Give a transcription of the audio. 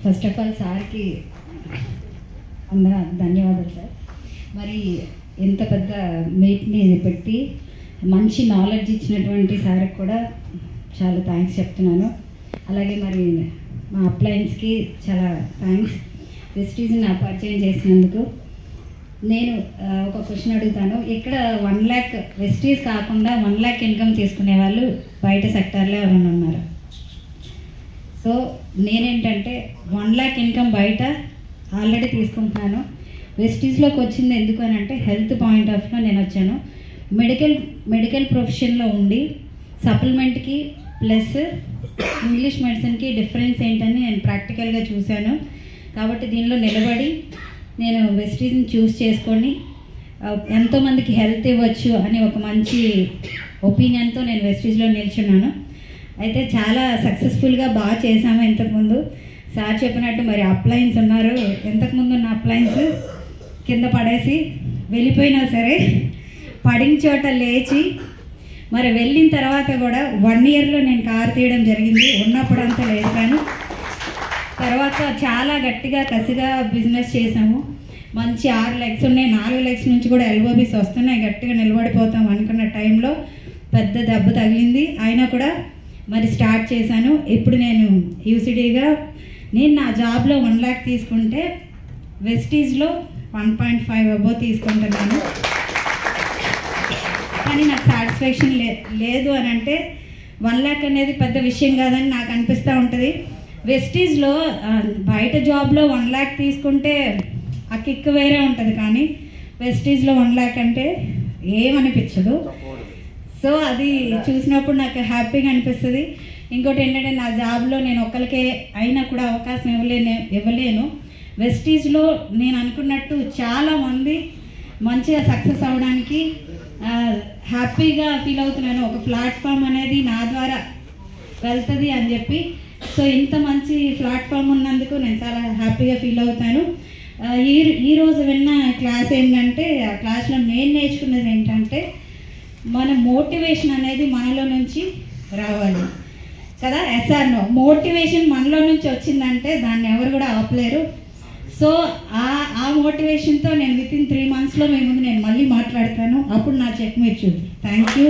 First of all సార్కి ధన్యవాదాలు sir. మరి ఎంత పెద్ద మీట్ని పెట్టి మంచి నాలెడ్జ్ ఇచ్చినటువంటి సార్కి కూడా చాలా థ్యాంక్స్ చెప్తున్నాను. అలాగే మరి మా అప్లయన్స్కి చాలా థ్యాంక్స్, వెస్టీజ్ని నా పరిచయం చేసినందుకు. నేను ఒక క్వశ్చన్ అడుగుతాను. ఇక్కడ 1 lakh వెస్టీజ్ కాకుండా 1 lakh ఇన్కమ్ తీసుకునే వాళ్ళు బయట సెక్టార్లో ఎవరైనా ఉన్నారు? సో నేనేంటంటే 1 lakh ఇన్కమ్ బయట ఆల్రెడీ తీసుకుంటున్నాను. వెస్టీజ్లోకి వచ్చింది ఎందుకు అని అంటే హెల్త్ పాయింట్ ఆఫ్ వ్యూలో నేను వచ్చాను. మెడికల్ ప్రొఫెషన్లో ఉండి సప్లిమెంట్కి ప్లస్ ఇంగ్లీష్ మెడిసిన్కి డిఫరెన్స్ ఏంటని నేను ప్రాక్టికల్గా చూశాను. కాబట్టి దీనిలో నిలబడి నేను వెస్టీజ్ని చూస్ చేసుకొని ఎంతోమందికి హెల్త్ ఇవ్వచ్చు అని ఒక మంచి ఒపీనియన్తో నేను వెస్టీజ్లో నిల్చున్నాను. అయితే చాలా సక్సెస్ఫుల్గా బాగా చేశాము. ఇంతకుముందు సార్ చెప్పినట్టు మరి అప్లయన్స్ ఉన్నారు. ఇంతకుముందు ఉన్న అప్లయన్స్ కింద పడేసి వెళ్ళిపోయినా సరే పడిన చోట లేచి మరి వెళ్ళిన తర్వాత కూడా 1 yearలో నేను కారు తీయడం జరిగింది. ఉన్నప్పుడంతా లేచాను. తర్వాత చాలా గట్టిగా కసిగా బిజినెస్ చేసాము. మంచి 6 legs ఉన్నాయి, 4 legs నుంచి కూడా ఎల్బోబీస్ వస్తున్నాయి. గట్టిగా నిలబడిపోతాం అనుకున్న టైంలో పెద్ద దెబ్బ తగిలింది. అయినా కూడా మరి స్టార్ట్ చేశాను. ఇప్పుడు నేను యూసిడీగా నేను నా జాబ్లో 1 lakh తీసుకుంటే వెస్టీజ్లో 1.5 అబోవ్ తీసుకుంటున్నాను. కానీ నాకు సాటిస్ఫాక్షన్ లేదు అని అంటే 1 lakh అనేది పెద్ద విషయం కాదని నాకు అనిపిస్తూ ఉంటుంది. వెస్టీజ్లో బయట జాబ్లో 1 lakh తీసుకుంటే ఆ కిక్ వేరే ఉంటుంది, కానీ వెస్టీజ్లో 1 lakh అంటే ఏమనిపించదు. సో అది చూసినప్పుడు నాకు హ్యాపీగా అనిపిస్తుంది. ఇంకోటి ఏంటంటే నా జాబ్లో నేను ఒక్కరికే అయినా కూడా అవకాశం ఇవ్వలేను. వెస్టీజ్లో నేను అనుకున్నట్టు చాలామంది మంచిగా సక్సెస్ అవ్వడానికి హ్యాపీగా ఫీల్ అవుతున్నాను. ఒక ప్లాట్ఫామ్ అనేది నా ద్వారా వెళ్తుంది అని చెప్పి. సో ఇంత మంచి ప్లాట్ఫామ్ ఉన్నందుకు నేను చాలా హ్యాపీగా ఫీల్ అవుతాను. ఈరోజు విన్న క్లాస్ ఏంటంటే, ఆ క్లాస్లో నేను నేర్చుకున్నది ఏంటంటే మన మోటివేషన్ అనేది మనలో నుంచి రావాలి కదా. ఎస్ఆర్నో మోటివేషన్ మనలో నుంచి వచ్చిందంటే దాన్ని ఎవరు కూడా ఆపలేరు. సో ఆ మోటివేషన్తో నేను వితిన్ 3 monthsలో మీ ముందు నేను మళ్ళీ మాట్లాడతాను. అప్పుడు నా చెక్ మీరు చూడండి. Thank you.